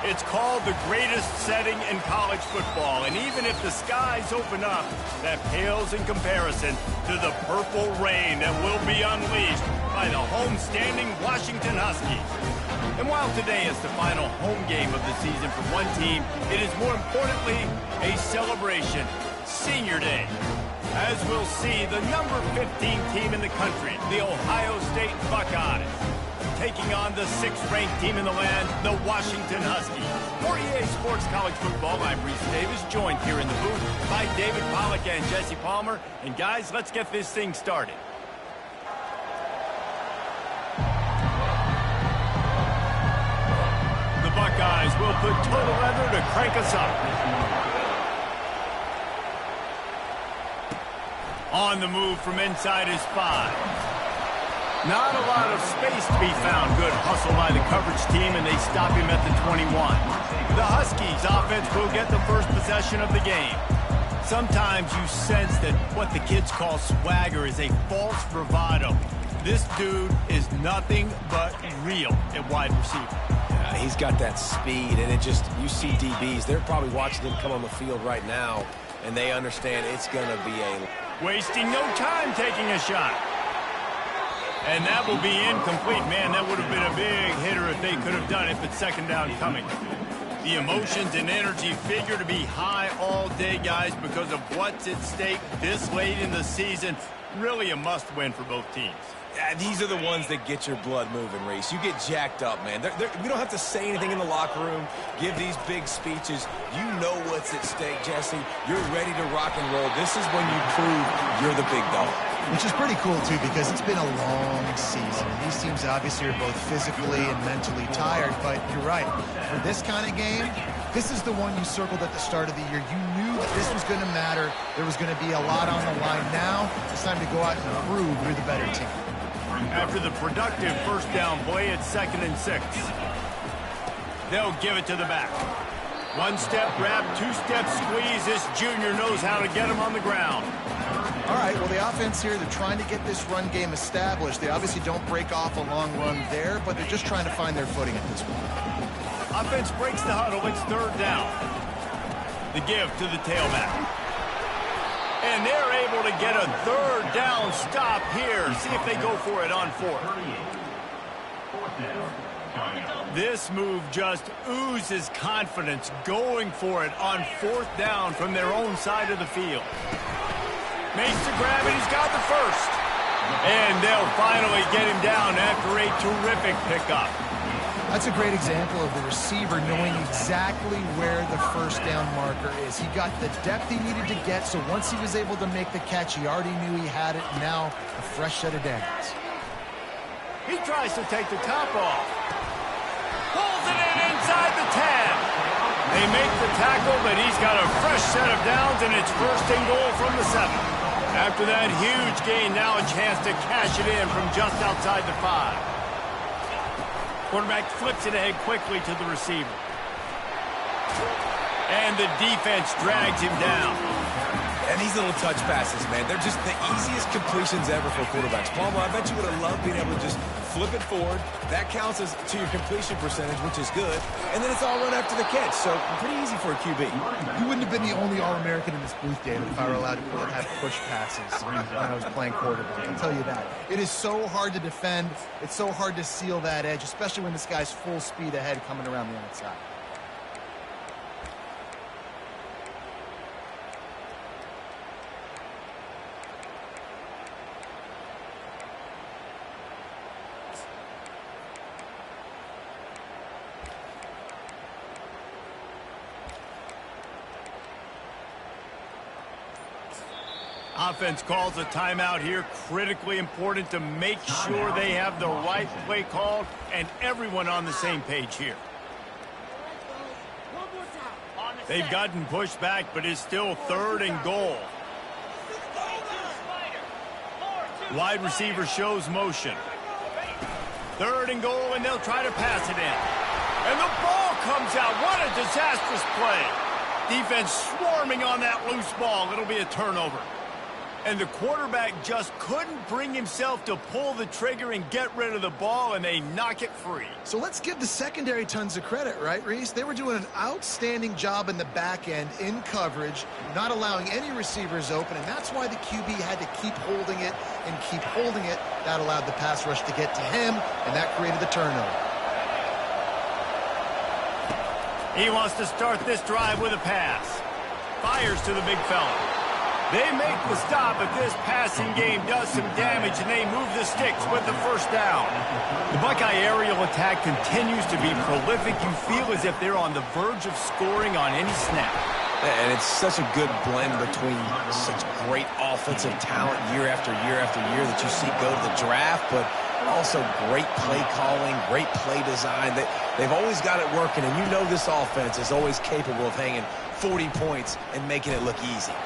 It's called the greatest setting in college football, and even if the skies open up, that pales in comparison to the purple rain that will be unleashed by the homestanding Washington Huskies. And while today is the final home game of the season for one team, it is more importantly a celebration, Senior Day. As we'll see, the number 15 team in the country, the Ohio State Buckeyes, taking on the 6th-ranked team in the land, the Washington Huskies. For EA Sports College Football, I'm Reese Davis, joined here in the booth by David Pollack and Jesse Palmer. And guys, let's get this thing started. The Buckeyes will put total leather to crank us up. On the move from inside his 5. Not a lot of space to be found. Good hustle by the coverage team, and they stop him at the 21. The Huskies offense will get the first possession of the game. Sometimes you sense that what the kids call swagger is a false bravado. This dude is nothing but real at wide receiver. Yeah, he's got that speed, and you see DBs. They're probably watching him come on the field right now, and they understand it's going to be wasting no time taking a shot. And that will be incomplete. Man, that would have been a big hitter if they could have done it, but second down coming. The emotions and energy figure to be high all day, guys, because of what's at stake this late in the season. Really a must-win for both teams. Yeah, these are the ones that get your blood moving, Reese. You get jacked up, man. We don't have to say anything in the locker room, give these big speeches. You know what's at stake, Jesse. You're ready to rock and roll. This is when you prove you're the big dog. Which is pretty cool, too, because it's been a long season. These teams obviously are both physically and mentally tired, but you're right. For this kind of game, this is the one you circled at the start of the year. You knew that this was going to matter. There was going to be a lot on the line. Now, it's time to go out and prove you're the better team. After the productive first down play, it's 2nd and 6. They'll give it to the back. One-step wrap, two-step squeeze. This junior knows how to get him on the ground. All right, well, the offense here, they're trying to get this run game established. They obviously don't break off a long run there, but they're just trying to find their footing at this point. Offense breaks the huddle. It's 3rd down. The give to the tailback. And they're able to get a 3rd down stop here. See if they go for it on 4th. This move just oozes confidence, going for it on 4th down from their own side of the field. Makes the grab, and he's got the first. And they'll finally get him down after a terrific pickup. That's a great example of the receiver knowing exactly where the first down marker is. He got the depth he needed to get, so once he was able to make the catch, he already knew he had it. Now, a fresh set of downs. He tries to take the top off. Pulls it in inside the 10. They make the tackle, but he's got a fresh set of downs, and it's 1st and goal from the 7. After that huge gain, now a chance to cash it in from just outside the 5. Quarterback flips it ahead quickly to the receiver. And the defense drags him down. And these little touch passes, man, they're just the easiest completions ever for quarterbacks. Palmer, I bet you would have loved being able to just flip it forward. That counts as to your completion percentage, which is good. And then it's all run after the catch, so pretty easy for a QB. You wouldn't have been the only All-American in this booth, David, if I were allowed to have push passes when I was playing quarterback. I'll tell you that. It is so hard to defend. It's so hard to seal that edge, especially when this guy's full speed ahead coming around the outside. Offense calls a timeout here. Critically important to make sure they have the right play called and everyone on the same page here. They've gotten pushed back, but it's still 3rd and goal. Wide receiver shows motion. 3rd and goal, and they'll try to pass it in. And the ball comes out. What a disastrous play. Defense swarming on that loose ball. It'll be a turnover. And the quarterback just couldn't bring himself to pull the trigger and get rid of the ball, and they knock it free. So let's give the secondary tons of credit, right, Reese? They were doing an outstanding job in the back end in coverage, not allowing any receivers open, and that's why the QB had to keep holding it and keep holding it. That allowed the pass rush to get to him, and that created the turnover. He wants to start this drive with a pass. Fires to the big fella. They make the stop, but this passing game does some damage, and they move the sticks with the first down. The Buckeye aerial attack continues to be prolific. You feel as if they're on the verge of scoring on any snap. And it's such a good blend between such great offensive talent year after year after year that you see go to the draft, but also great play calling, great play design. They've always got it working, and you know this offense is always capable of hanging 40 points and making it look easy.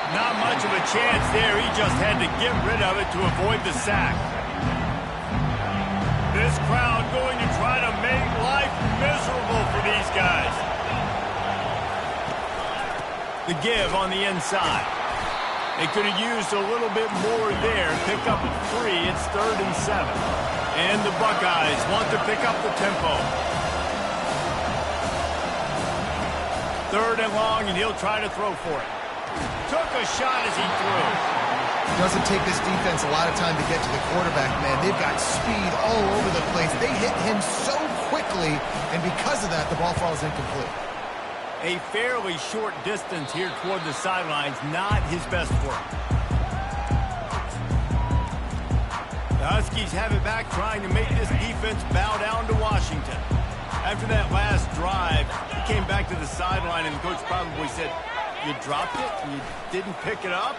Not much of a chance there. He just had to get rid of it to avoid the sack. This crowd going to try to make life miserable for these guys. The give on the inside. They could have used a little bit more there. Pick up a 3. It's 3rd and 7. And the Buckeyes want to pick up the tempo. 3rd and long, and he'll try to throw for it. Took a shot as he threw. Doesn't take this defense a lot of time to get to the quarterback, man. They've got speed all over the place. They hit him so quickly, and because of that, the ball falls incomplete. A fairly short distance here toward the sidelines, not his best work. The Huskies have it back, trying to make this defense bow down to Washington. After that last drive, he came back to the sideline, and the coach probably said, "You dropped it and you didn't pick it up?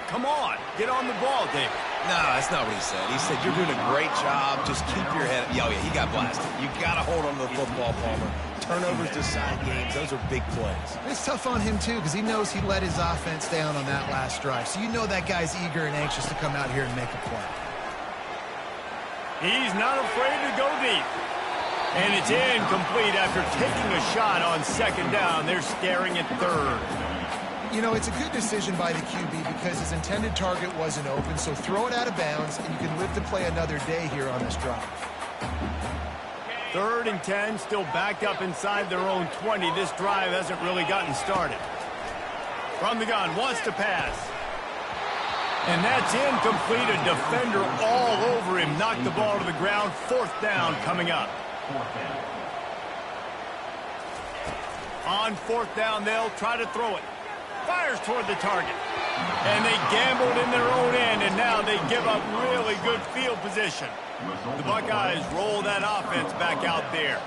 Come on, get on the ball, David." No, that's not what he said. He said, "You're doing a great job. Just keep your head up." Oh, yeah, he got blasted. You got to hold on to the football, Palmer. Turnovers decide games. Those are big plays. It's tough on him, too, because he knows he let his offense down on that last drive. So you know that guy's eager and anxious to come out here and make a play. He's not afraid to go deep. And it's incomplete after taking a shot on 2nd down. They're staring at 3rd. You know, it's a good decision by the QB because his intended target wasn't open, so throw it out of bounds, and you can live to play another day here on this drive. 3rd and 10, still backed up inside their own 20. This drive hasn't really gotten started. From the gun, wants to pass. And that's incomplete. A defender all over him. Knocked the ball to the ground. 4th down coming up. On 4th down, they'll try to throw it. Fires toward the target. And they gambled in their own end, and now they give up really good field position. The Buckeyes roll that offense back out there.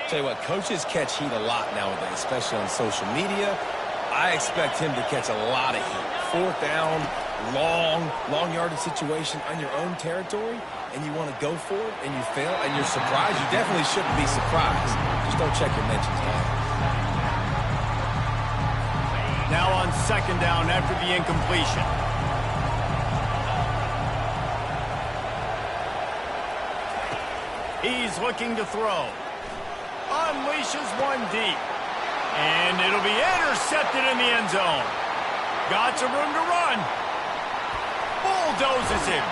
Tell you what, coaches catch heat a lot nowadays, especially on social media. I expect him to catch a lot of heat. 4th down, long yardage situation on your own territory, and you want to go for it, and you fail, and you're surprised. You definitely shouldn't be surprised. Just don't check your mentions, man. Now on 2nd down after the incompletion. He's looking to throw. Unleashes one deep. And it'll be intercepted in the end zone. Got some room to run. Bulldozes him.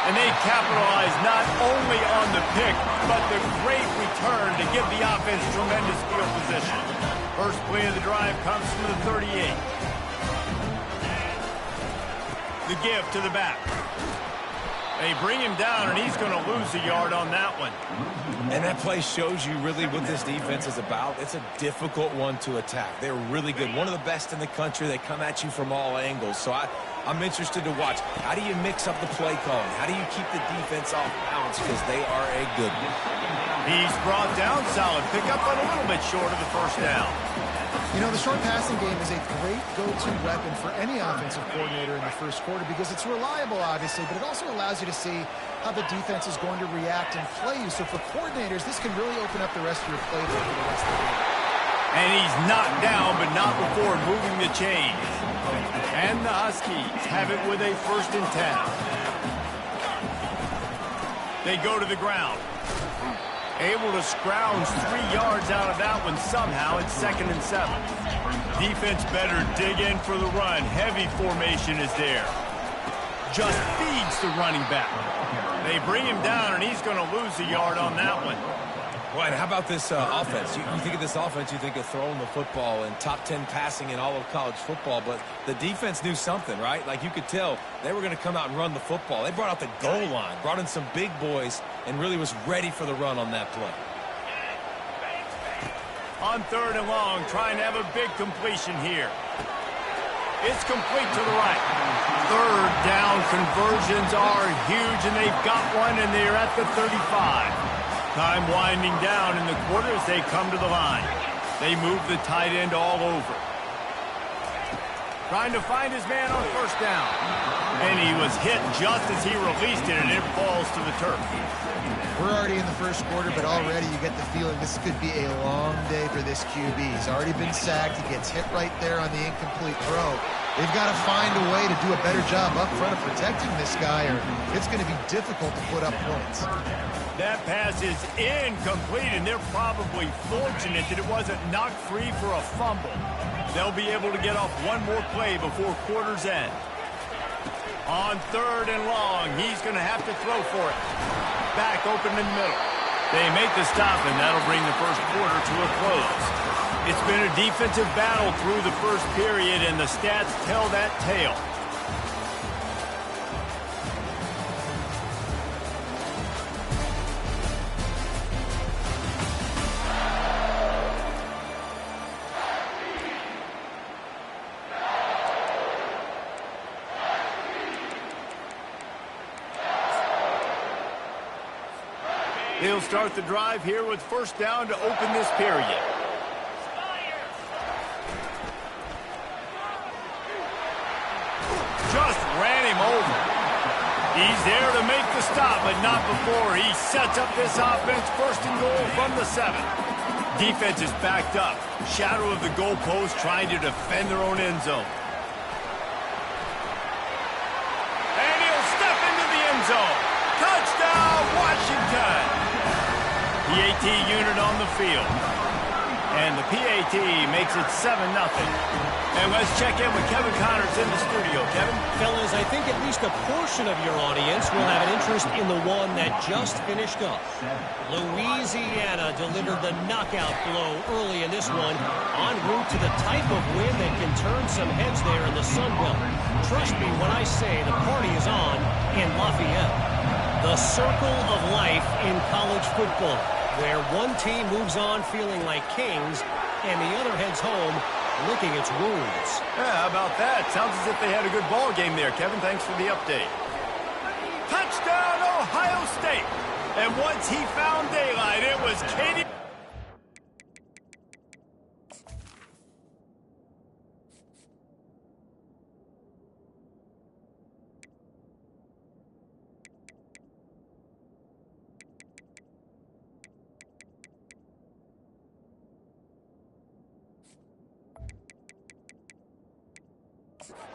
And they capitalize not only on the pick, but the great return to give the offense tremendous field position. First play of the drive comes from the 38. The give to the back. They bring him down, and he's going to lose a yard on that one. And that play shows you really what this defense is about. It's a difficult one to attack. They're really good. One of the best in the country. They come at you from all angles. So I'm interested to watch. How do you mix up the play calling? How do you keep the defense off balance? Because they are a good one. He's brought down solid. Pick up on a little bit short of the 1st down. You know, the short passing game is a great go-to weapon for any offensive coordinator in the first quarter because it's reliable, obviously, but it also allows you to see how the defense is going to react and play you. So for coordinators, this can really open up the rest of your playbook for the rest of the game. And he's knocked down, but not before moving the chains. And the Huskies have it with a 1st and 10. They go to the ground. Able to scrounge 3 yards out of that one somehow. It's 2nd and 7. Defense better dig in for the run. Heavy formation is there. just feeds the running back. They bring him down, and he's going to lose a yard on that one. Right, how about this offense? You think of this offense, you think of throwing the football and top 10 passing in all of college football, but the defense knew something, right? Like you could tell they were going to come out and run the football. They brought out the goal line, brought in some big boys, and really was ready for the run on that play. On 3rd and long, trying to have a big completion here. It's complete to the right. 3rd down conversions are huge, and they've got one, and they're at the 35. Time winding down in the quarter as they come to the line. They move the tight end all over. Trying to find his man on 1st down. And he was hit just as he released it, and it falls to the turf. We're already in the 1st quarter, but already you get the feeling this could be a long day for this QB. He's already been sacked. He gets hit right there on the incomplete throw. They've got to find a way to do a better job up front of protecting this guy, or it's going to be difficult to put up points. That pass is incomplete, and they're probably fortunate that it wasn't knocked free for a fumble. They'll be able to get off one more play before quarter's end. On 3rd and long, he's going to have to throw for it. Back open in the middle. They make the stop, and that'll bring the 1st quarter to a close. It's been a defensive battle through the 1st period, and the stats tell that tale. He'll start the drive here with 1st down to open this period. Just ran him over. He's there to make the stop, but not before he sets up this offense 1st and goal from the 7. Defense is backed up. Shadow of the goalpost trying to defend their own end zone. And he'll step into the end zone. Touchdown, Washington! PAT unit on the field. And the PAT makes it 7-0. And let's check in with Kevin Connors in the studio. Kevin? Fellas, I think at least a portion of your audience will have an interest in the one that just finished up. Louisiana delivered the knockout blow early in this one, en route to the type of win that can turn some heads there in the Sun Belt. Trust me when I say the party is on in Lafayette. The circle of life in college football, where one team moves on feeling like kings and the other heads home licking its wounds. Yeah, how about that? Sounds as if they had a good ball game there. Kevin, thanks for the update. Touchdown, Ohio State! And once he found daylight, it was Katie.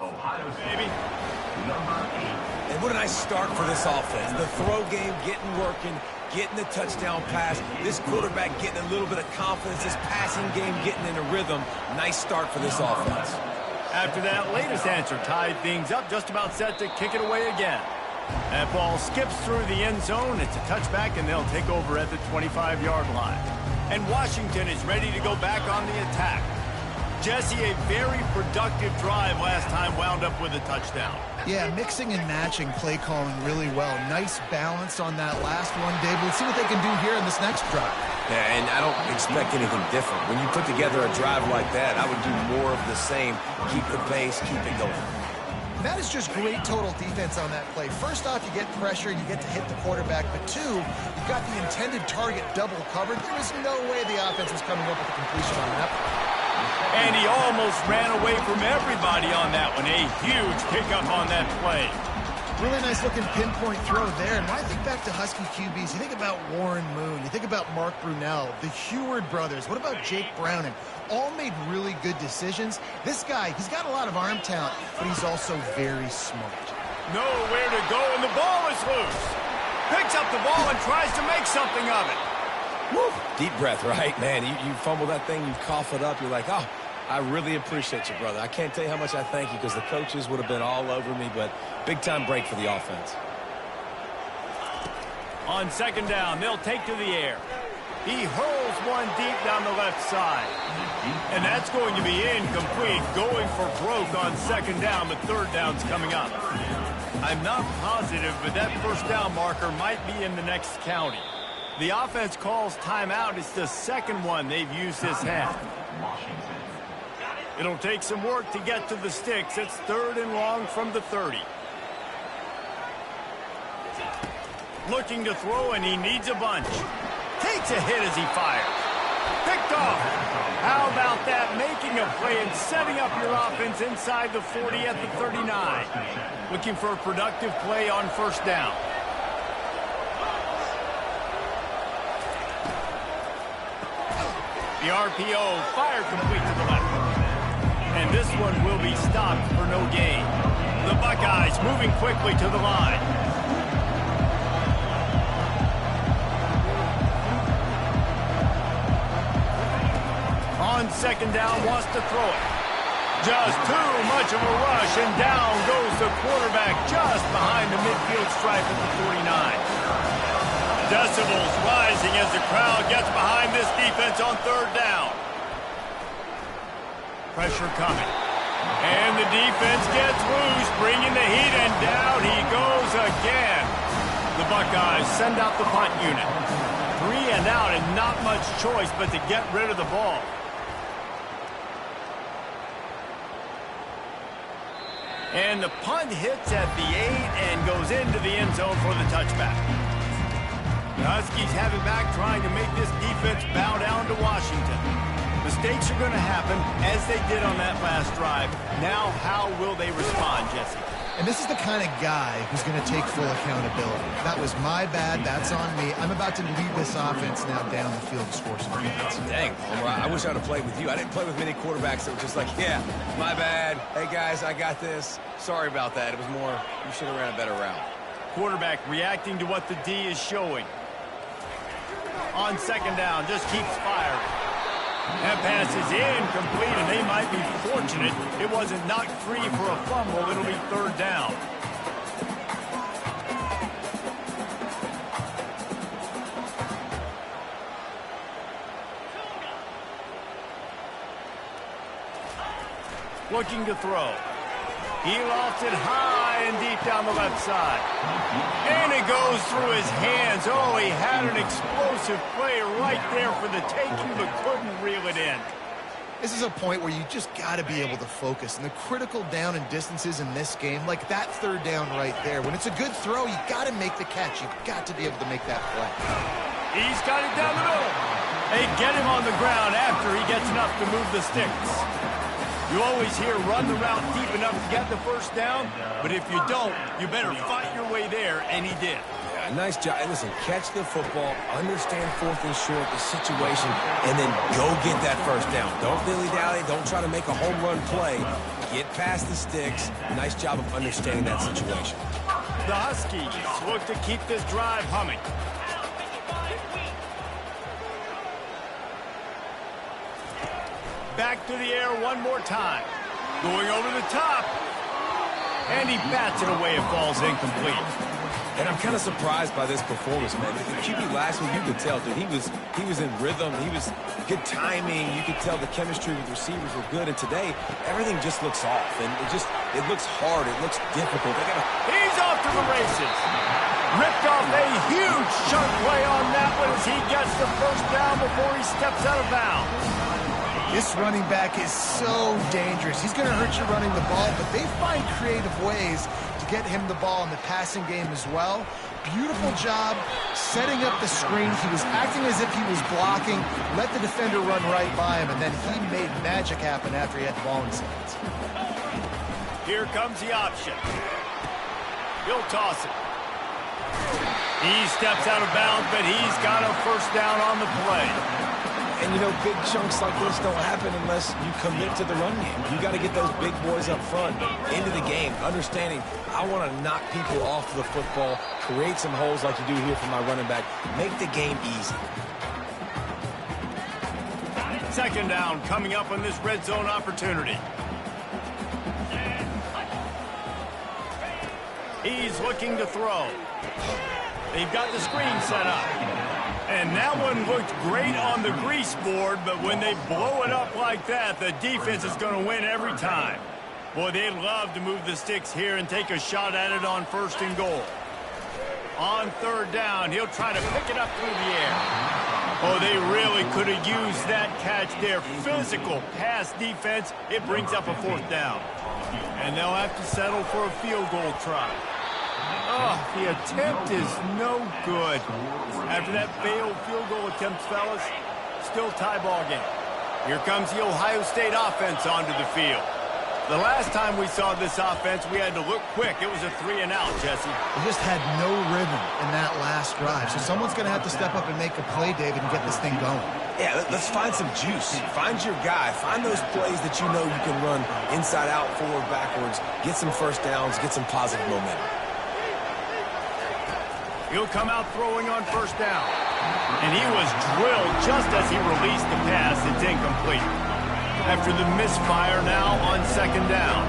Ohio, baby. And what a nice start for this offense. The throw game getting working, getting the touchdown pass. This quarterback getting a little bit of confidence. This passing game getting in a rhythm. Nice start for this offense. After that latest answer tied things up, just about set to kick it away again. That ball skips through the end zone. It's a touchback, and they'll take over at the 25-yard line. And Washington is ready to go back on the attack. Jesse, a very productive drive last time wound up with a touchdown. Yeah, mixing and matching play calling really well. Nice balance on that last one, Dave. Let's see what they can do here in this next drive. Yeah, and I don't expect anything different. When you put together a drive like that, I would do more of the same. Keep the pace, keep it going. That is just great total defense on that play. First off, you get pressure, you get to hit the quarterback, but two, you've got the intended target double covered. There was no way the offense was coming up with a completion on that play. And he almost ran away from everybody on that one. A huge pickup on that play. Really nice looking pinpoint throw there. And when I think back to Husky QBs, you think about Warren Moon, you think about Mark Brunell, the Heward brothers. What about Jake Browning? All made really good decisions. This guy, he's got a lot of arm talent, but he's also very smart. Nowhere to go, and the ball is loose. Picks up the ball and tries to make something of it. Woo. Deep breath, right? Man, you fumble that thing, you cough it up, you're like, oh, I really appreciate you, brother. I can't tell you how much I thank you because the coaches would have been all over me, but big-time break for the offense. On second down, they'll take to the air. He hurls one deep down the left side. And that's going to be incomplete, going for broke on second down, but third down's coming up. I'm not positive, but that first down marker might be in the next county. The offense calls timeout. It's the second one they've used this half. It'll take some work to get to the sticks. It's third and long from the 30. Looking to throw, and he needs a bunch. Takes a hit as he fires. Picked off. How about that? Making a play and setting up your offense inside the 40 at the 39. Looking for a productive play on first down. The RPO, fire complete to the left. And this one will be stopped for no gain. The Buckeyes moving quickly to the line. On second down, wants to throw it. Just too much of a rush, and down goes the quarterback just behind the midfield stripe at the 49. Decibels rising as the crowd gets behind this defense on third down. Pressure coming. And the defense gets loose, bringing the heat, and down he goes again. The Buckeyes send out the punt unit. 3 and out, and not much choice but to get rid of the ball. And the punt hits at the 8 and goes into the end zone for the touchback. The Huskies have it back, trying to make this defense bow down to Washington. Mistakes are going to happen, as they did on that last drive. Now, how will they respond, Jesse? And this is the kind of guy who's going to take full accountability. That was my bad. That's on me. I'm about to lead this offense now down the field to score some points. Dang, Homer, I wish I would have played with you. I didn't play with many quarterbacks that were just like, yeah, my bad. Hey, guys, I got this. Sorry about that. It was more, you should have ran a better route. Quarterback reacting to what the D is showing. On second down, just keeps firing. That pass is incomplete, and they might be fortunate it wasn't knocked free for a fumble. It'll be third down. Looking to throw. He lofts it high and deep down the left side. And it goes through his hands. Oh, he had an explosive play right there for the taking, but couldn't reel it in. This is a point where you just got to be able to focus. And the critical down and distances in this game, like that third down right there, when it's a good throw, you got to make the catch. You've got to be able to make that play. He's got it down the middle. They get him on the ground after he gets enough to move the sticks. You always hear run the route deep enough to get the first down, but if you don't, you better fight your way there, and he did. Yeah, nice job. And listen, catch the football, understand fourth and short, the situation, and then go get that first down. Don't dilly-dally. Don't try to make a home run play. Get past the sticks. Nice job of understanding that situation. The Huskies look to keep this drive humming. Back to the air one more time. Going over the top. And he bats it away. It falls incomplete. And I'm kind of surprised by this performance, man. The QB last week, you could tell, dude, he was in rhythm. He was good timing. You could tell the chemistry with receivers were good. And today, everything just looks off. And it looks hard. It looks difficult. He's off to the races. Ripped off a huge chunk play on that one as he gets the first down before he steps out of bounds. This running back is so dangerous. He's going to hurt you running the ball, but they find creative ways to get him the ball in the passing game as well. Beautiful job setting up the screen. He was acting as if he was blocking, let the defender run right by him, and then he made magic happen after he had the ball in his hands. Here comes the option. He'll toss it. He steps out of bounds, but he's got a first down on the play. And, you know, big chunks like this don't happen unless you commit to the run game. You got to get those big boys up front into the game, understanding I want to knock people off the football, create some holes like you do here for my running back, make the game easy. Second down coming up on this red zone opportunity. He's looking to throw. They've got the screen set up. And that one looked great on the grease board, but when they blow it up like that, the defense is going to win every time. Boy, they'd love to move the sticks here and take a shot at it on 1st and goal. On 3rd down, he'll try to pick it up through the air. Oh, they really could have used that catch there. Physical pass defense, it brings up a 4th down. And they'll have to settle for a field goal try. Oh, the attempt is no good. After that failed field goal attempt, fellas, still tie ball game. Here comes the Ohio State offense onto the field. The last time we saw this offense, we had to look quick. It was a 3-and-out, Jesse. They just had no rhythm in that last drive. So someone's going to have to step up and make a play, David, and get this thing going. Yeah, let's find some juice. Find your guy. Find those plays that you know you can run inside out, forward, backwards. Get some first downs. Get some positive momentum. He'll come out throwing on 1st down. And he was drilled just as he released the pass. It's incomplete. After the misfire now on 2nd down.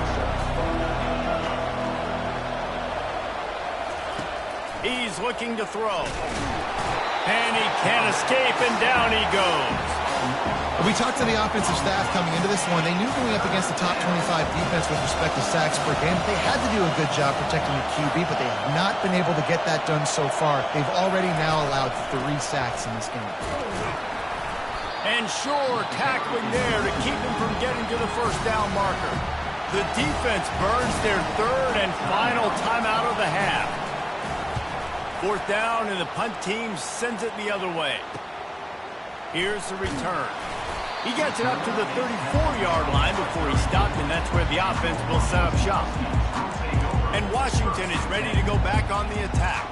He's looking to throw. And he can't escape, and down he goes. We talked to the offensive staff coming into this one. They knew going up against the top 25 defense with respect to sacks per game. They had to do a good job protecting the QB, but they have not been able to get that done so far. They've already now allowed 3 sacks in this game. And sure, tackling there to keep him from getting to the 1st down marker. The defense burns their 3rd and final timeout of the half. 4th down, and the punt team sends it the other way. Here's the return. He gets it up to the 34-yard line before he stopped, and that's where the offense will set up shop. And Washington is ready to go back on the attack.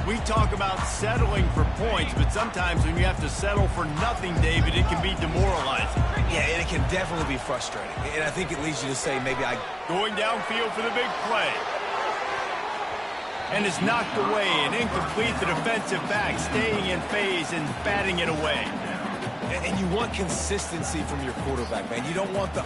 We talk about settling for points, but sometimes when you have to settle for nothing, David, it can be demoralizing. Yeah, and it can definitely be frustrating. And I think it leads you to say maybe Going downfield for the big play. And it's knocked away and incomplete. The defensive back staying in phase and batting it away. And you want consistency from your quarterback, man. You don't want the...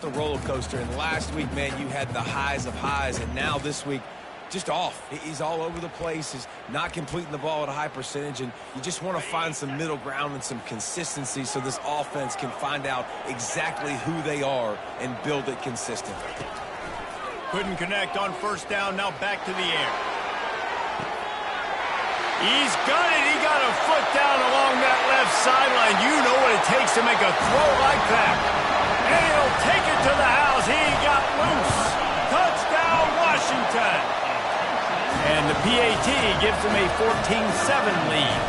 the roller coaster, and last week, man, you had the highs of highs, and now this week, just off. He's all over the place. He's not completing the ball at a high percentage, and you just want to find some middle ground and some consistency so this offense can find out exactly who they are and build it consistently. Couldn't connect on 1st down, now back to the air. He's got it. He got a foot down along that left sideline. You know what it takes to make a throw like that. And he'll take it to the house. He got loose. Touchdown, Washington. And the PAT gives them a 14-7 lead.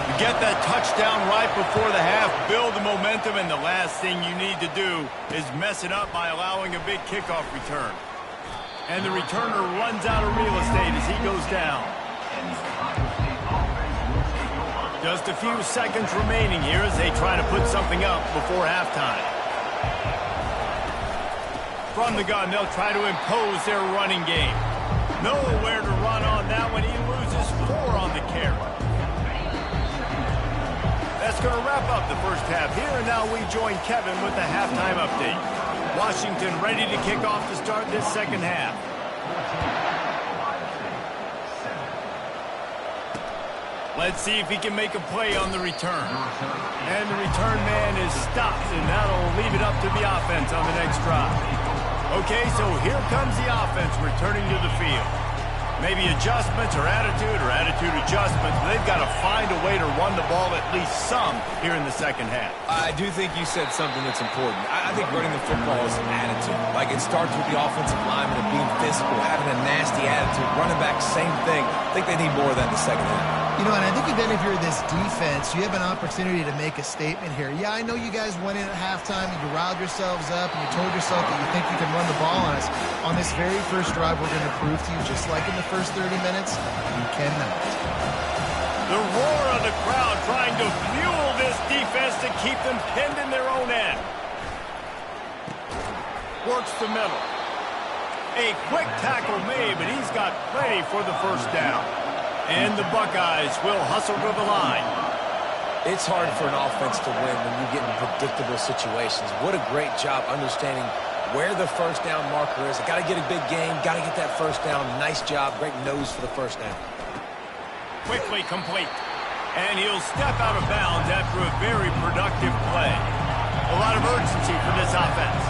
You get that touchdown right before the half, build the momentum, and the last thing you need to do is mess it up by allowing a big kickoff return. And the returner runs out of real estate as he goes down. Just a few seconds remaining here as they try to put something up before halftime. From the gun, they'll try to impose their running game. Nowhere to run on that one. He loses 4 on the carry. That's going to wrap up the first half here, and now we join Kevin with the halftime update. Washington ready to kick off to start this second half. Let's see if he can make a play on the return. And the return man is stopped, and that'll leave it up to the offense on the next drive. Okay, so here comes the offense returning to the field. Maybe adjustments or attitude adjustments, but they've got to find a way to run the ball at least some here in the second half. I do think you said something that's important. I think running the football is an attitude. Like, it starts with the offensive lineman and being physical, having a nasty attitude. Running back, same thing. I think they need more of that in the second half. You know, and I think even if you're this defense, you have an opportunity to make a statement here. Yeah, I know you guys went in at halftime and you riled yourselves up and you told yourself that you think you can run the ball on us. On this very first drive, we're going to prove to you, just like in the first 30 minutes, you cannot. The roar of the crowd trying to fuel this defense to keep them pinned in their own end. Works the middle. A quick tackle made, but he's got plenty for the first down. And the Buckeyes will hustle to the line. It's hard for an offense to win when you get in predictable situations. What a great job understanding where the first down marker is. Got to get a big game, got to get that first down. Nice job, great nose for the first down. Quickly complete. And he'll step out of bounds after a very productive play. A lot of urgency for this offense.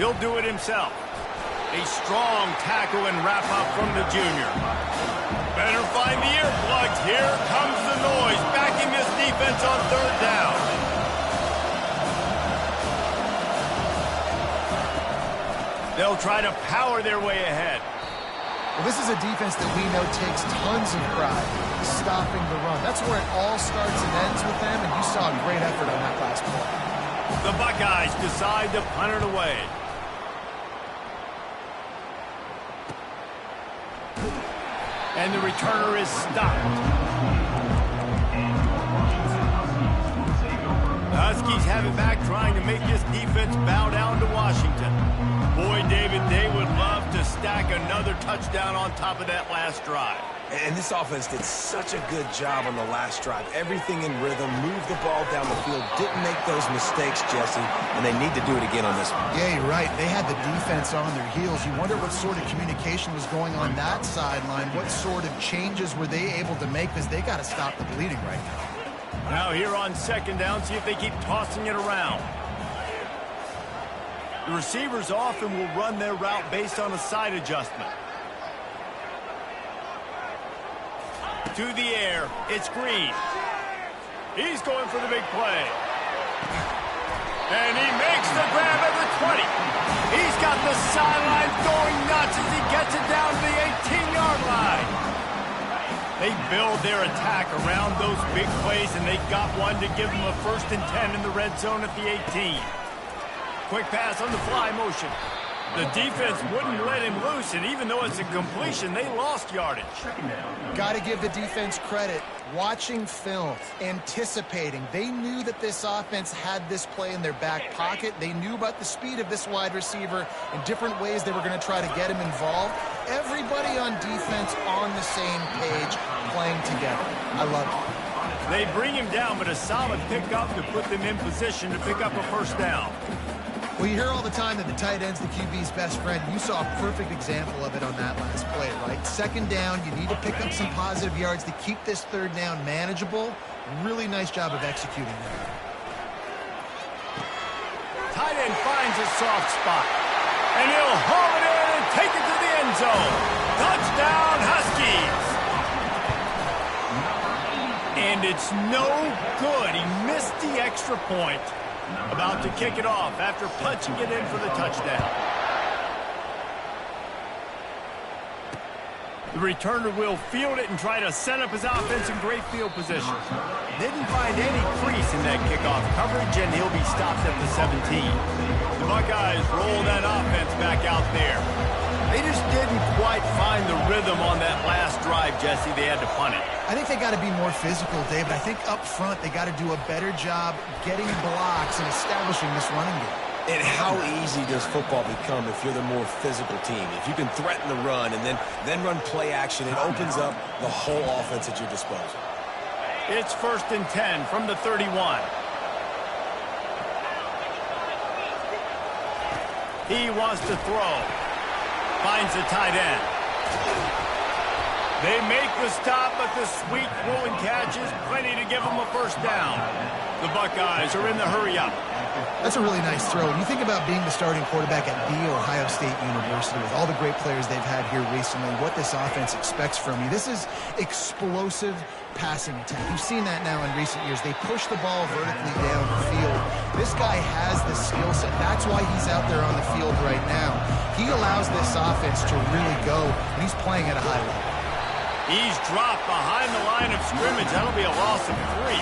He'll do it himself. A strong tackle and wrap-up from the junior. Better find the earplugs. Here comes the noise, backing this defense on third down. They'll try to power their way ahead. Well, this is a defense that we know takes tons of pride stopping the run. That's where it all starts and ends with them, and you saw a great effort on that last play. The Buckeyes decide to punt it away. And the returner is stopped. The Huskies have it back, trying to make this defense bow down to Washington. Boy, David, they would love to stack another touchdown on top of that last drive. And this offense did such a good job on the last drive. Everything in rhythm, moved the ball down the field, didn't make those mistakes, Jesse, and they need to do it again on this one. Yeah, you're right. They had the defense on their heels. You wonder what sort of communication was going on that sideline. What sort of changes were they able to make, because they got to stop the bleeding right now. Now here on second down, see if they keep tossing it around. The receivers often will run their route based on a side adjustment. To the air, it's Green. He's going for the big play. And he makes the grab at the 20. He's got the sidelines going nuts as he gets it down to the 18-yard line. They build their attack around those big plays, and they got one to give them a 1st and 10 in the red zone at the 18. Quick pass on the fly motion. The defense wouldn't let him loose, and even though it's a completion, they lost yardage. Got to give the defense credit. Watching film, anticipating. They knew that this offense had this play in their back pocket. They knew about the speed of this wide receiver and different ways they were going to try to get him involved. Everybody on defense on the same page, playing together. I love it. They bring him down, but a solid pickup to put them in position to pick up a first down. Well, you hear all the time that the tight end's the QB's best friend. You saw a perfect example of it on that last play, right? Second down, you need to pick up some positive yards to keep this third down manageable. Really nice job of executing that. Tight end finds a soft spot, and he'll haul it in and take it to the end zone. Touchdown, Huskies! And it's no good. He missed the extra point. About to kick it off after punching it in for the touchdown. The returner will field it and try to set up his offense in great field position. Didn't find any crease in that kickoff coverage, and he'll be stopped at the 17. The Buckeyes roll that offense back out there. They just didn't quite find the rhythm on that last drive, Jesse. They had to punt it. I think they got to be more physical, David. I think up front they got to do a better job getting blocks and establishing this running game. And how easy does football become if you're the more physical team? If you can threaten the run and then run play action, it opens up the whole offense at your disposal. It's 1st and 10 from the 31. He wants to throw. Finds the tight end. They make the stop, but the sweet throwing catch is plenty to give them a first down. The Buckeyes are in the hurry-up. That's a really nice throw. When you think about being the starting quarterback at The Ohio State University with all the great players they've had here recently, what this offense expects from you, this is explosive passing attack. You've seen that now in recent years. They push the ball vertically down the field. This guy has the skill set. That's why he's out there on the field right now. He allows this offense to really go, and he's playing at a high level. He's dropped behind the line of scrimmage. That'll be a loss of 3.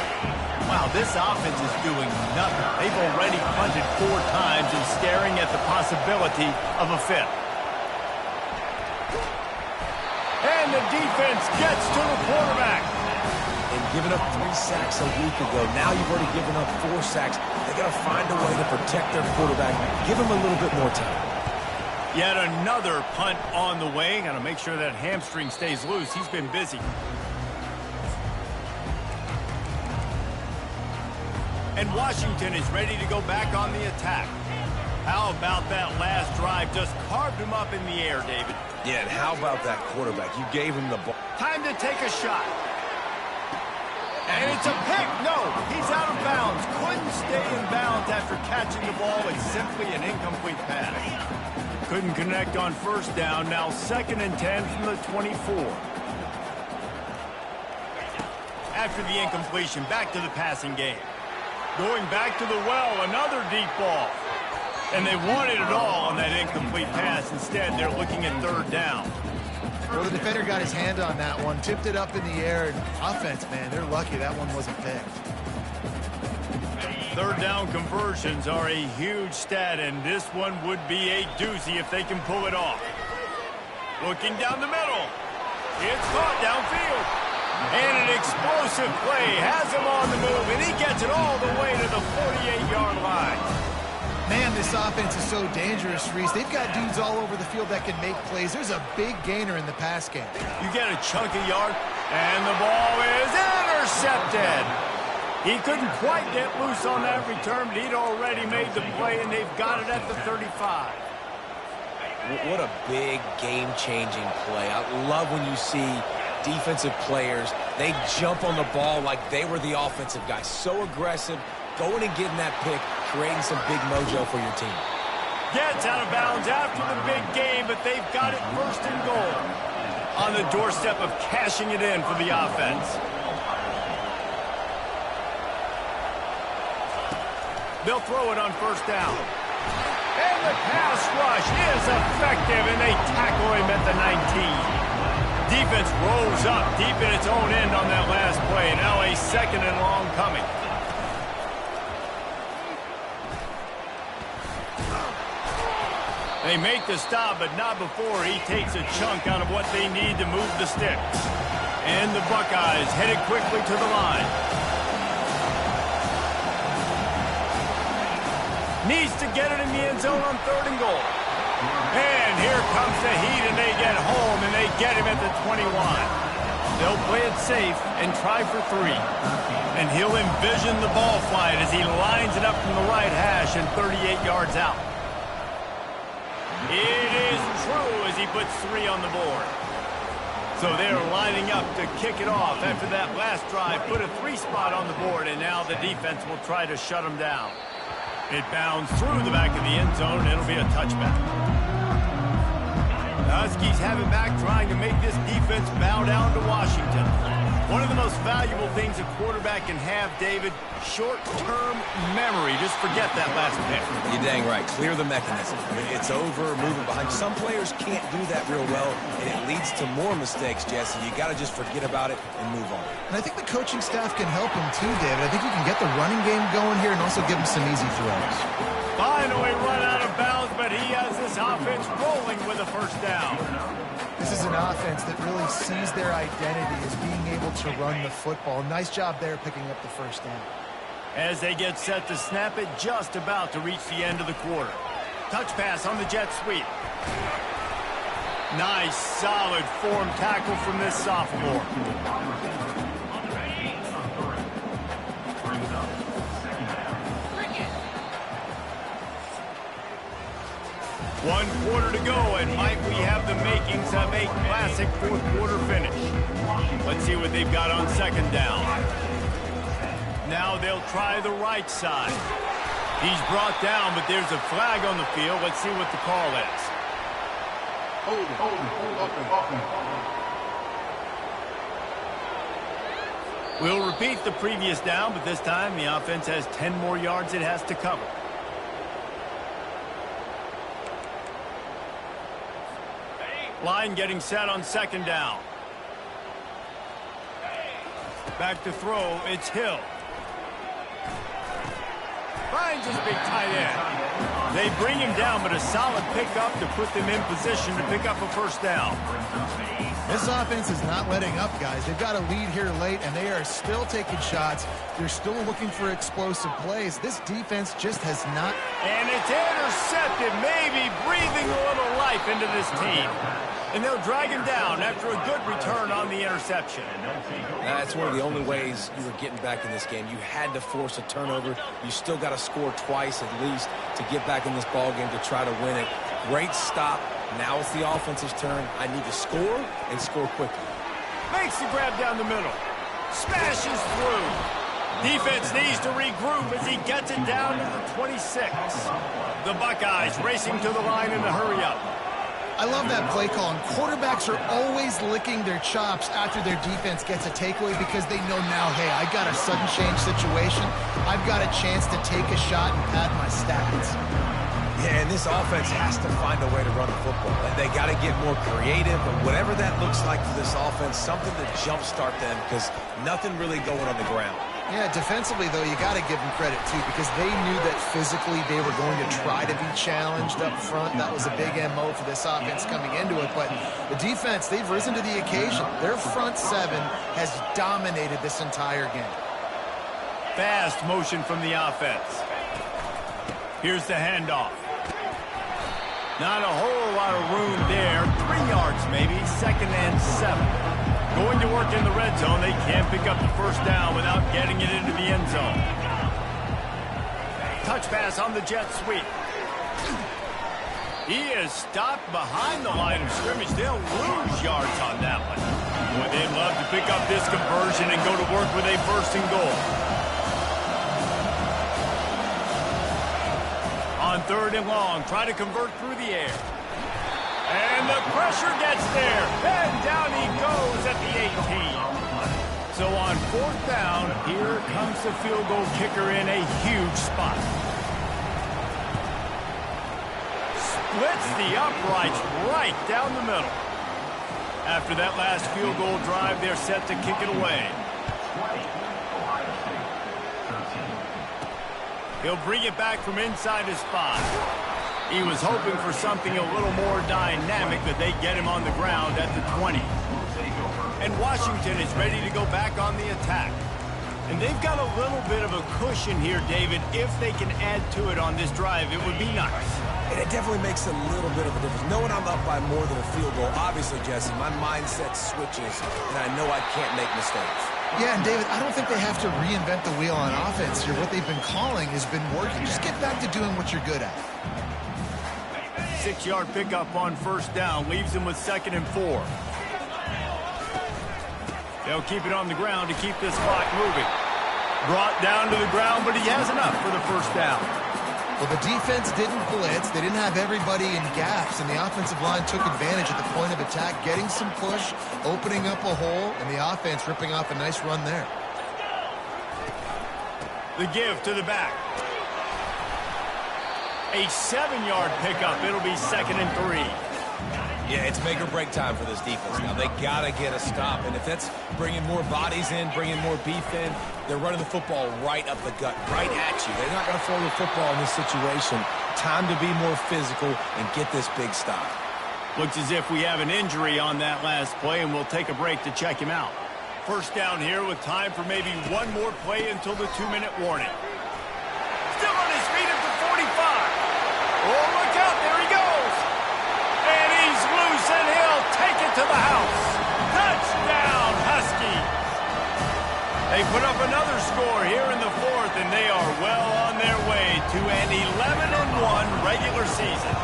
Wow, this offense is doing nothing. They've already punted 4 times and staring at the possibility of a 5th. And the defense gets to the quarterback. And giving up 3 sacks a week ago, now you've already given up 4 sacks. They got to find a way to protect their quarterback. Give him a little bit more time. Yet another punt on the way. Got to make sure that hamstring stays loose. He's been busy. And Washington is ready to go back on the attack. How about that last drive? Just carved him up in the air, David. Yeah, and how about that quarterback? You gave him the ball. Time to take a shot. And it's a pick. No, he's out of bounds. Couldn't stay in bounds after catching the ball. It's simply an incomplete pass. Couldn't connect on first down. Now 2nd and 10 from the 24. After the incompletion, back to the passing game. Going back to the well, another deep ball. And they wanted it all on that incomplete pass. Instead, they're looking at 3rd down. Well, the defender got his hand on that one, tipped it up in the air. And offense, man, they're lucky that one wasn't picked. 3rd down conversions are a huge stat, and this one would be a doozy if they can pull it off. Looking down the middle. It's caught downfield. And an explosive play has him on the move, and he gets it all the way to the 48-yard line. Man, this offense is so dangerous, Reese. They've got dudes all over the field that can make plays. There's a big gainer in the pass game. You get a chunky yard, and the ball is intercepted. He couldn't quite get loose on that return, but he'd already made the play, and they've got it at the 35. What a big game-changing play. I love when you see defensive players, they jump on the ball like they were the offensive guy. So aggressive, going and getting that pick, creating some big mojo for your team. Gets out of bounds after the big game, but they've got it 1st and goal. On the doorstep of cashing it in for the offense. They'll throw it on 1st down. And the pass rush is effective, and they tackle him at the 19. Defense rolls up deep in its own end on that last play. Now a 2nd and long coming. They make the stop, but not before he takes a chunk out of what they need to move the sticks. And the Buckeyes headed quickly to the line. Needs to get it in the end zone on 3rd and goal. And here comes the heat, and they get home, and they get him at the 21. They'll play it safe and try for 3. And he'll envision the ball flight as he lines it up from the right hash and 38 yards out. It is true as he puts 3 on the board. So they're lining up to kick it off after that last drive. Put a 3 spot on the board, and now the defense will try to shut him down. It bounds through the back of the end zone, and it'll be a touchback. The Huskies have it back, trying to make this defense bow down to Washington. One of the most valuable things a quarterback can have, David, short-term memory. Just forget that last pick. You're dang right. Clear the mechanism. It's over, moving behind. Some players can't do that real well, and it leads to more mistakes, Jesse. You got to just forget about it and move on. And I think the coaching staff can help him too, David. I think you can get the running game going here and also give him some easy throws. Finally run out of bounds, but he has this offense rolling with a 1st down. This is an offense that really sees their identity as being able to run the football. Nice job there picking up the 1st down. As they get set to snap it, just about to reach the end of the quarter. Touch pass on the jet sweep. Nice, solid form tackle from this sophomore. One quarter to go, and might we have the makings of a classic fourth quarter finish. Let's see what they've got on second down. Now they'll try the right side. He's brought down, but there's a flag on the field. Let's see what the call is. We'll repeat the previous down, but this time the offense has 10 more yards it has to cover. Line getting set on second down. Back to throw, it's Hill. Finds his big tight end. They bring him down, but a solid pickup to put them in position to pick up a first down. This offense is not letting up, guys. They've got a lead here late, and they are still taking shots. They're still looking for explosive plays. This defense just has not. And it's intercepted, maybe breathing a little life into this team. And they'll drag him down after a good return on the interception. That's one of the only ways you were getting back in this game. You had to force a turnover. You still got to score twice at least to get back in this ball game to try to win it. Great stop. Now it's the offense's turn. I need to score and score quickly. Makes the grab down the middle. Smashes through. Defense needs to regroup as he gets it down to the 26. The Buckeyes racing to the line in a hurry-up. I love that play call, and quarterbacks are always licking their chops after their defense gets a takeaway because they know now, hey, I got a sudden change situation. I've got a chance to take a shot and pad my stats. Yeah, and this offense has to find a way to run the football. They got to get more creative, but whatever that looks like for this offense, something to jumpstart them because nothing really going on the ground. Yeah, defensively, though, you got to give them credit, too, because they knew that physically they were going to try to be challenged up front. That was a big MO for this offense coming into it. But the defense, they've risen to the occasion. Their front seven has dominated this entire game. Fast motion from the offense. Here's the handoff. Not a whole lot of room there. 3 yards maybe, 2nd and 7. Going to work in the red zone. They can't pick up the first down without getting it into the end zone. Touch pass on the jet sweep. He is stopped behind the line of scrimmage. They'll lose yards on that one. Boy, they'd love to pick up this conversion and go to work with a 1st and goal. On 3rd and long, try to convert through the air. And the pressure gets there. And down he goes at the 18. So on 4th down, here comes the field goal kicker in a huge spot. Splits the uprights right down the middle. After that last field goal drive, they're set to kick it away. He'll bring it back from inside his 5. He was hoping for something a little more dynamic, but they get him on the ground at the 20. And Washington is ready to go back on the attack. And they've got a little bit of a cushion here, David. If they can add to it on this drive, it would be nice. And it definitely makes a little bit of a difference. Knowing I'm up by more than a field goal, obviously, Jesse, my mindset switches, and I know I can't make mistakes. Yeah, and David, I don't think they have to reinvent the wheel on offense here. What they've been calling has been working. Just get back to doing what you're good at. 6-yard pickup on 1st down. Leaves him with 2nd and 4. They'll keep it on the ground to keep this clock moving. Brought down to the ground, but he has enough for the 1st down. Well, the defense didn't blitz. They didn't have everybody in gaps, and the offensive line took advantage at the point of attack, getting some push, opening up a hole, and the offense ripping off a nice run there. The give to the back. A 7-yard pickup. It'll be 2nd and 3. Yeah, it's make or break time for this defense now. They got to get a stop. And if that's bringing more bodies in, bringing more beef in, they're running the football right up the gut, right at you. They're not going to throw the football in this situation. Time to be more physical and get this big stop. Looks as if we have an injury on that last play, and we'll take a break to check him out. First down here with time for maybe one more play until the 2-minute warning. Still on his feet at the 45. Oh, look out. There he goes. And he's loose, and he'll take it to the house. Touchdown, Huskies. They put up another score here in the fourth, and they are well on their way to an 11-1 regular season.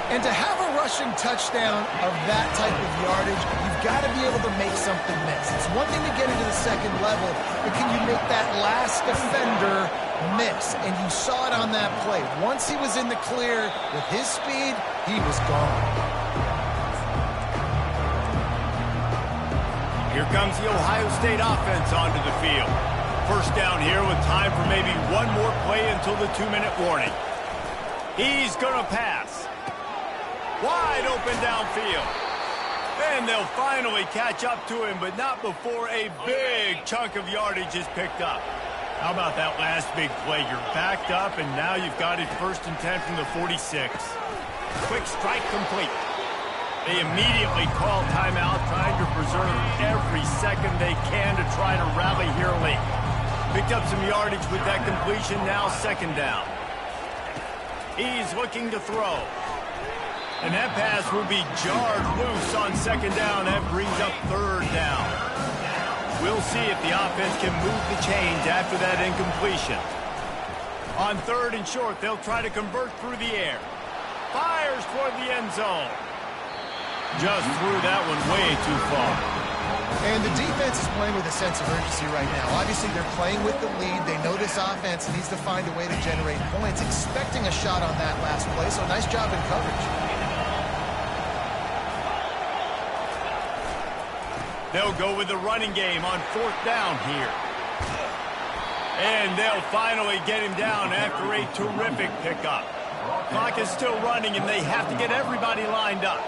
And to have a rushing touchdown of that type of yardage, you've got to be able to make something miss. It's one thing to get into the second level, but can you make that last defender miss? And you saw it on that play. Once he was in the clear with his speed, he was gone. Here comes the Ohio State offense onto the field. First down here with time for maybe one more play until the 2-minute warning. He's going to pass. Wide open downfield. And they'll finally catch up to him, but not before a big chunk of yardage is picked up. How about that last big play? You're backed up, and now you've got it 1st and 10 from the 46. Quick strike complete. They immediately call timeout, trying to preserve every second they can to try to rally here late. Picked up some yardage with that completion, now 2nd down. He's looking to throw. And that pass will be jarred loose on 2nd down. That brings up 3rd down. We'll see if the offense can move the chains after that incompletion. On 3rd and short, they'll try to convert through the air. Fires toward the end zone. Just threw that one way too far. And the defense is playing with a sense of urgency right now. Obviously, they're playing with the lead. They know this offense needs to find a way to generate points, expecting a shot on that last play. So nice job in coverage. They'll go with the running game on 4th down here. And they'll finally get him down after a terrific pickup. Clock is still running, and they have to get everybody lined up.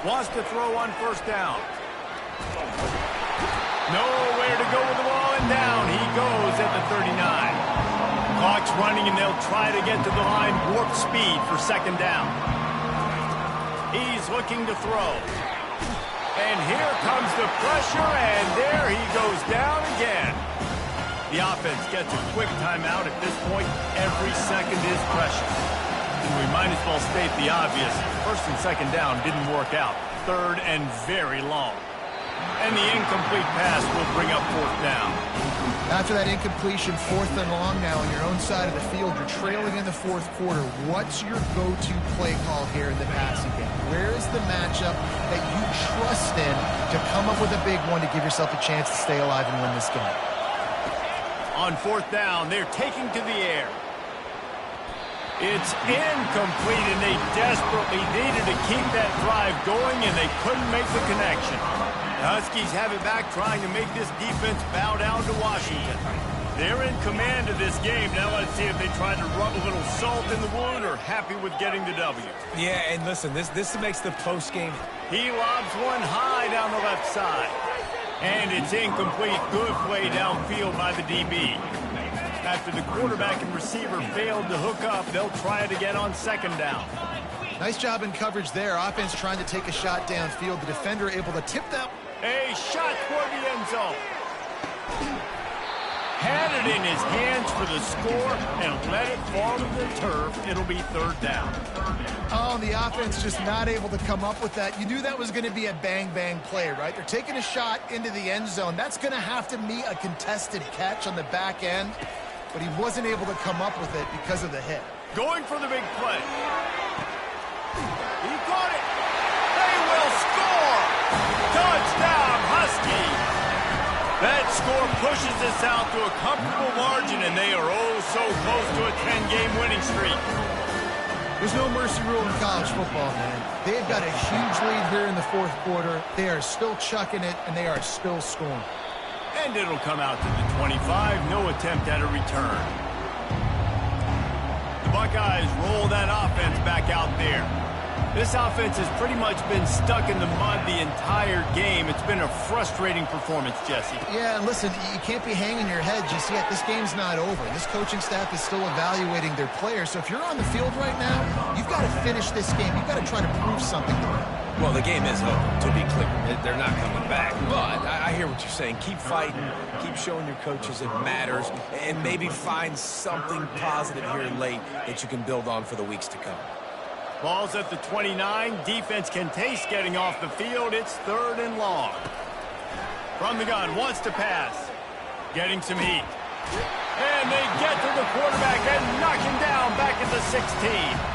Wants to throw on 1st down. Nowhere to go with the ball, and down he goes at the 39. Clock's running, and they'll try to get to the line warp speed for 2nd down. He's looking to throw. And here comes the pressure, and there he goes down again. The offense gets a quick timeout. At this point, every second is precious. And we might as well state the obvious. 1st and 2nd down didn't work out. 3rd and very long. And the incomplete pass will bring up 4th down. After that incompletion, 4th and long now on your own side of the field. You're trailing in the 4th quarter. What's your go-to play call here in the passing game? Where is the matchup that you trust in to come up with a big one to give yourself a chance to stay alive and win this game? On 4th down, they're taking to the air. It's incomplete, and they desperately needed to keep that drive going, and they couldn't make the connection. The Huskies have it back, trying to make this defense bow down to Washington. They're in command of this game. Now let's see if they try to rub a little salt in the wound or happy with getting the W. Yeah, and listen, this makes the postgame. He lobs one high down the left side. And it's incomplete. Good play downfield by the DB. After the quarterback and receiver failed to hook up, they'll try it again on 2nd down. Nice job in coverage there. Offense trying to take a shot downfield. The defender able to tip that. A shot toward the end zone. Had it in his hands for the score and let it fall to the turf. It'll be 3rd down. Oh, the offense just not able to come up with that. You knew that was going to be a bang-bang play, right? They're taking a shot into the end zone. That's going to have to meet a contested catch on the back end, but he wasn't able to come up with it because of the hit. Going for the big play. He caught it. They will score. Touchdown, Huskies. That score pushes us out to a comfortable margin, and they are oh so close to a 10-game winning streak. There's no mercy rule in college football, man. They've got a huge lead here in the 4th quarter. They are still chucking it, and they are still scoring. And it'll come out to the 25. No attempt at a return. The Buckeyes roll that offense back out there. This offense has pretty much been stuck in the mud the entire game. It's been a frustrating performance, Jesse. Yeah, and listen, you can't be hanging your head just yet. This game's not over. This coaching staff is still evaluating their players. So if you're on the field right now, you've got to finish this game. You've got to try to prove something to them. Well, the game is over, to be clear. They're not coming back. But I hear what you're saying. Keep fighting. Keep showing your coaches it matters. And maybe find something positive here late that you can build on for the weeks to come. Ball's at the 29. Defense can taste getting off the field. It's 3rd and long. From the gun, wants to pass. Getting some heat. And they get to the quarterback and knock him down back at the 16.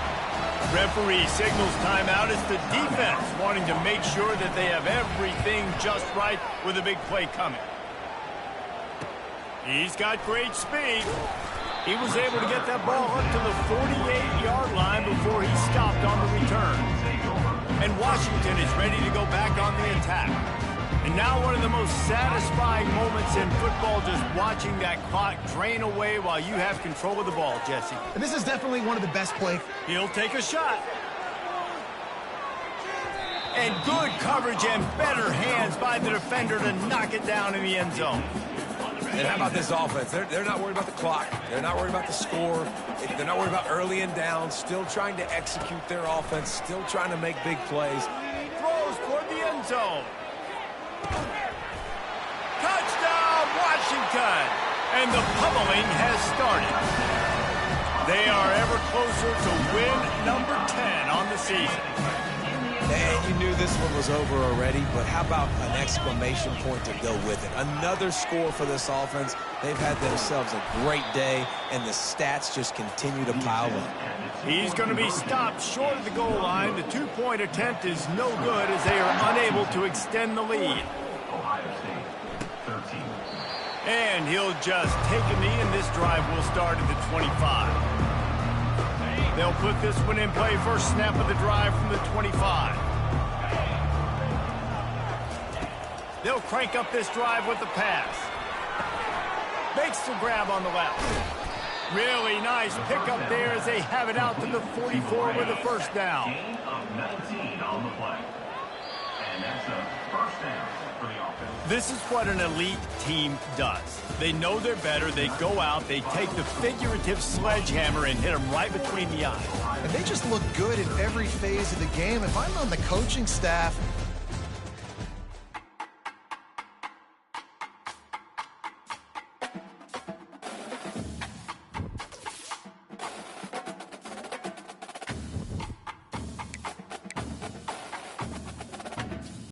Referee signals timeout. It's the defense wanting to make sure that they have everything just right with a big play coming. He's got great speed. He was able to get that ball up to the 48-yard line before he stopped on the return. And Washington is ready to go back on the attack. And now one of the most satisfying moments in football, just watching that clock drain away while you have control of the ball, Jesse. And this is definitely one of the best plays. He'll take a shot. And good coverage and better hands by the defender to knock it down in the end zone. And how about this offense? They're not worried about the clock. They're not worried about the score. They're not worried about early and down. Still trying to execute their offense. Still trying to make big plays. Throws toward the end zone. Touchdown, Washington! And the pummeling has started. They are ever closer to win number 10 on the season. And you knew this one was over already, but how about an exclamation point to go with it? Another score for this offense. They've had themselves a great day, and the stats just continue to pile up. He's going to be stopped short of the goal line. The two-point attempt is no good as they are unable to extend the lead. And he'll just take a knee, and this drive will start at the 25. They'll put this one in play. First snap of the drive from the 25. They'll crank up this drive with the pass. Makes the grab on the left. Really nice pickup there as they have it out to the 44 with a first down. This is what an elite team does. They know they're better. They go out. They take the figurative sledgehammer and hit them right between the eyes. And they just look good in every phase of the game. If I'm on the coaching staff,